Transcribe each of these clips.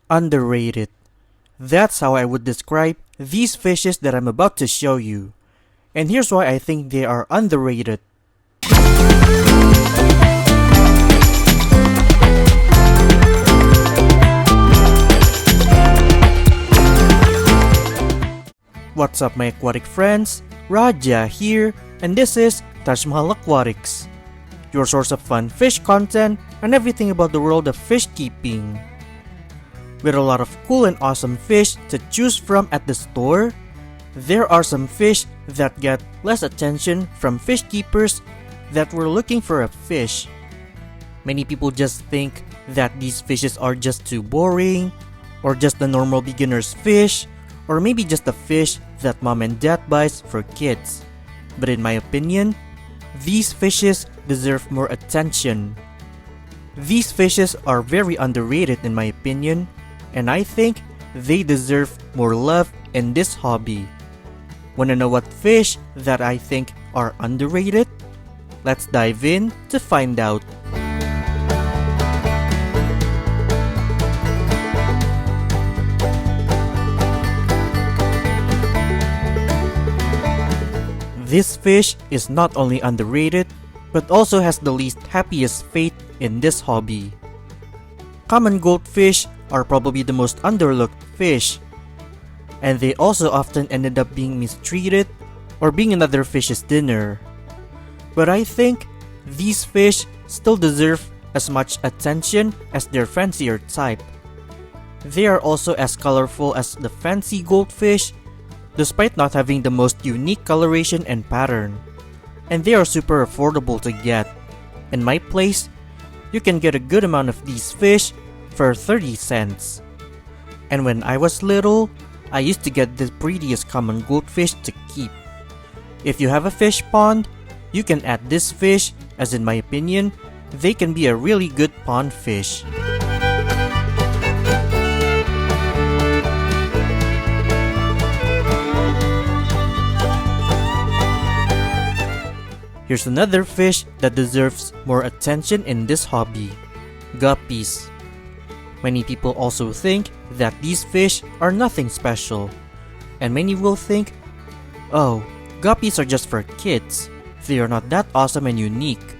Underrated. That's how I would describe these fishes that I'm about to show you. And here's why I think they are underrated. What's up my aquatic friends? Raja here, and this is Taj Mahal Aquatics, your source of fun fish content and everything about the world of fish keeping. With a lot of cool and awesome fish to choose from at the store, there are some fish that get less attention from fish keepers that were looking for a fish. Many people just think that these fishes are just too boring, or just the normal beginner's fish, or maybe just a fish that mom and dad buys for kids. But in my opinion, these fishes deserve more attention. These fishes are very underrated in my opinion, and I think they deserve more love in this hobby. Wanna know what fish that I think are underrated? Let's dive in to find out. This fish is not only underrated, but also has the least happiest fate in this hobby. Common goldfish are probably the most underlooked fish, and they also often ended up being mistreated or being another fish's dinner. But I think these fish still deserve as much attention as their fancier type. They are also as colorful as the fancy goldfish, despite not having the most unique coloration and pattern. And they are super affordable to get. In my place, you can get a good amount of these fish for 30 cents. And when I was little, I used to get the prettiest common goldfish to keep. If you have a fish pond, you can add this fish, as in my opinion, they can be a really good pond fish. Here's another fish that deserves more attention in this hobby: guppies. Many people also think that these fish are nothing special, and many will think, oh, guppies are just for kids, they are not that awesome and unique.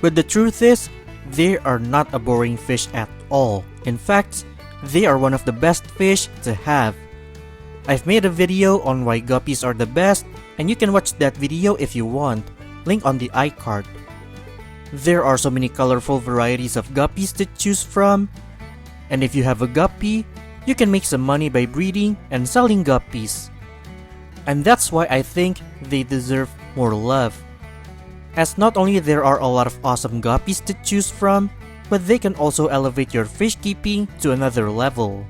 But the truth is, they are not a boring fish at all. In fact, they are one of the best fish to have. I've made a video on why guppies are the best, and you can watch that video if you want. Link on the iCard. There are so many colorful varieties of guppies to choose from, and if you have a guppy, you can make some money by breeding and selling guppies. And that's why I think they deserve more love, as not only there are a lot of awesome guppies to choose from, but they can also elevate your fish keeping to another level.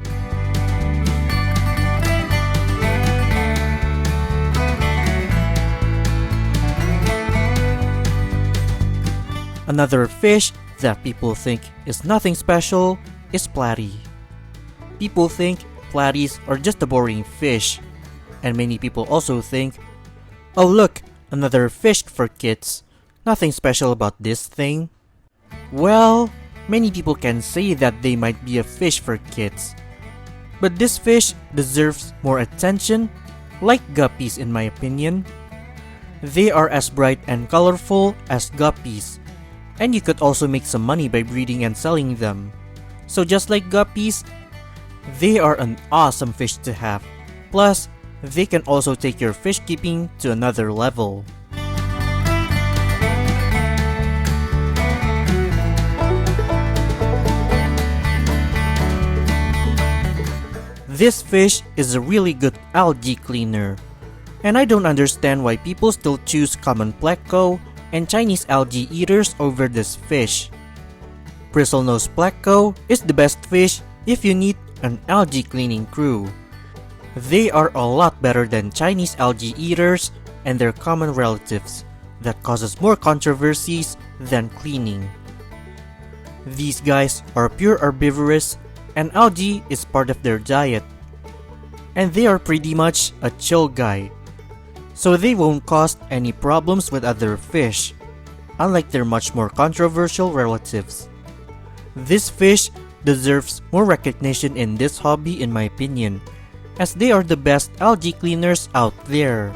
Another fish that people think is nothing special is platy. People think platies are just a boring fish, and many people also think, oh look, another fish for kids, nothing special about this thing. Well, many people can say that they might be a fish for kids, but this fish deserves more attention, like guppies in my opinion. They are as bright and colorful as guppies, and you could also make some money by breeding and selling them. So just like guppies, they are an awesome fish to have. Plus, they can also take your fish keeping to another level. This fish is a really good algae cleaner, and I don't understand why people still choose common pleco and Chinese algae eaters over this fish. Bristlenose pleco is the best fish if you need an algae cleaning crew. They are a lot better than Chinese algae eaters and their common relatives that causes more controversies than cleaning. These guys are pure herbivorous, and algae is part of their diet. And they are pretty much a chill guy, so they won't cause any problems with other fish, unlike their much more controversial relatives. This fish deserves more recognition in this hobby in my opinion, as they are the best algae cleaners out there.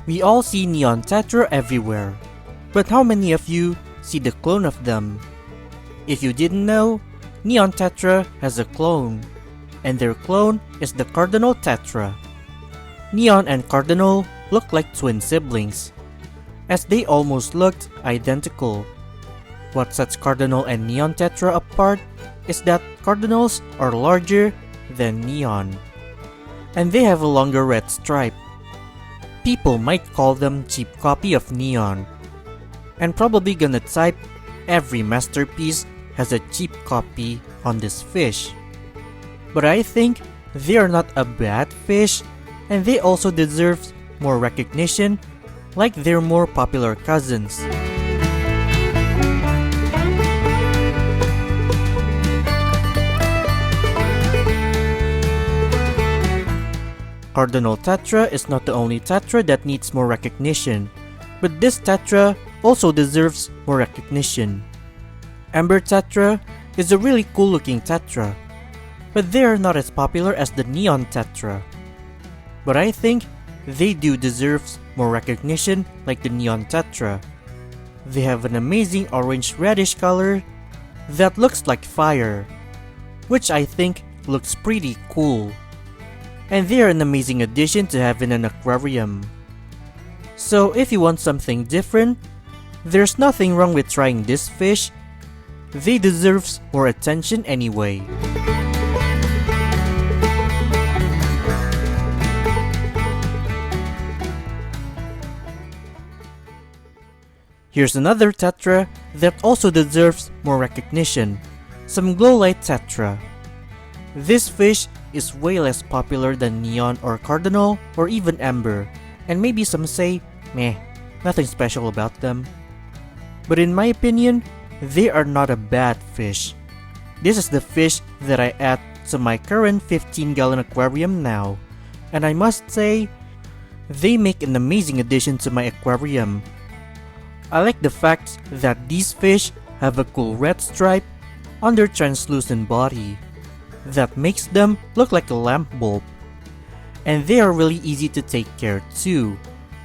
We all see neon tetra everywhere, but how many of you see the clone of them? If you didn't know, neon tetra has a clone, and their clone is the cardinal tetra. Neon and cardinal look like twin siblings, as they almost looked identical. What sets cardinal and neon tetra apart is that cardinals are larger than neon, and they have a longer red stripe. People might call them cheap copy of neon, and probably gonna type every masterpiece has a cheap copy on this fish. But I think they are not a bad fish, and they also deserve more recognition like their more popular cousins. Cardinal tetra is not the only tetra that needs more recognition, but this tetra also deserves more recognition. Amber tetra is a really cool looking tetra, but they are not as popular as the neon tetra. But I think they do deserve more recognition like the neon tetra. They have an amazing orange reddish color that looks like fire, which I think looks pretty cool. And they are an amazing addition to have in an aquarium. So if you want something different, there's nothing wrong with trying this fish. They deserve more attention anyway. Here's another tetra that also deserves more recognition, some glow light tetra. This fish is way less popular than neon or cardinal or even amber, and maybe some say, meh, nothing special about them. But in my opinion, they are not a bad fish. This is the fish that I add to my current 15-gallon aquarium now, and I must say, they make an amazing addition to my aquarium. I like the fact that these fish have a cool red stripe on their translucent body that makes them look like a lamp bulb. And they are really easy to take care too.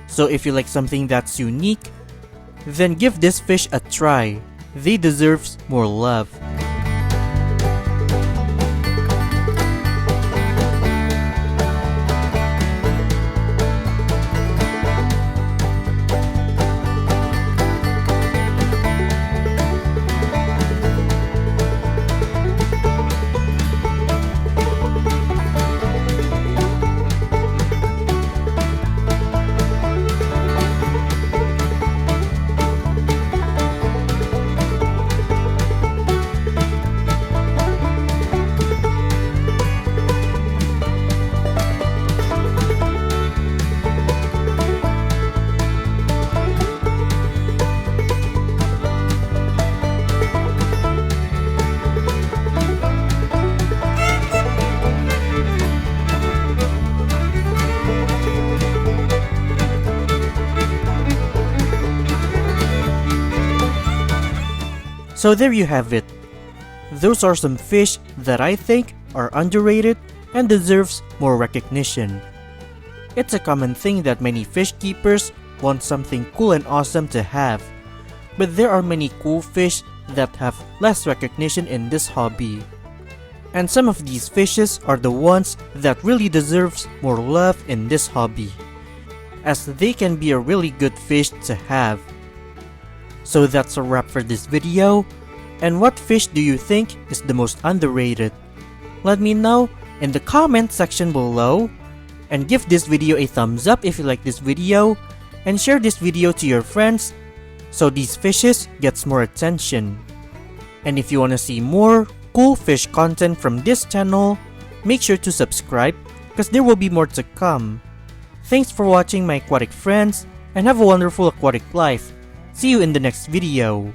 So if you like something that's unique, then give this fish a try. They deserve more love. So there you have it. Those are some fish that I think are underrated and deserves more recognition. It's a common thing that many fish keepers want something cool and awesome to have, but there are many cool fish that have less recognition in this hobby. And some of these fishes are the ones that really deserves more love in this hobby, as they can be a really good fish to have. So that's a wrap for this video. And what fish do you think is the most underrated? Let me know in the comment section below, and give this video a thumbs up if you like this video, and share this video to your friends so these fishes gets more attention. And if you wanna see more cool fish content from this channel, make sure to subscribe because there will be more to come. Thanks for watching my aquatic friends, and have a wonderful aquatic life. See you in the next video.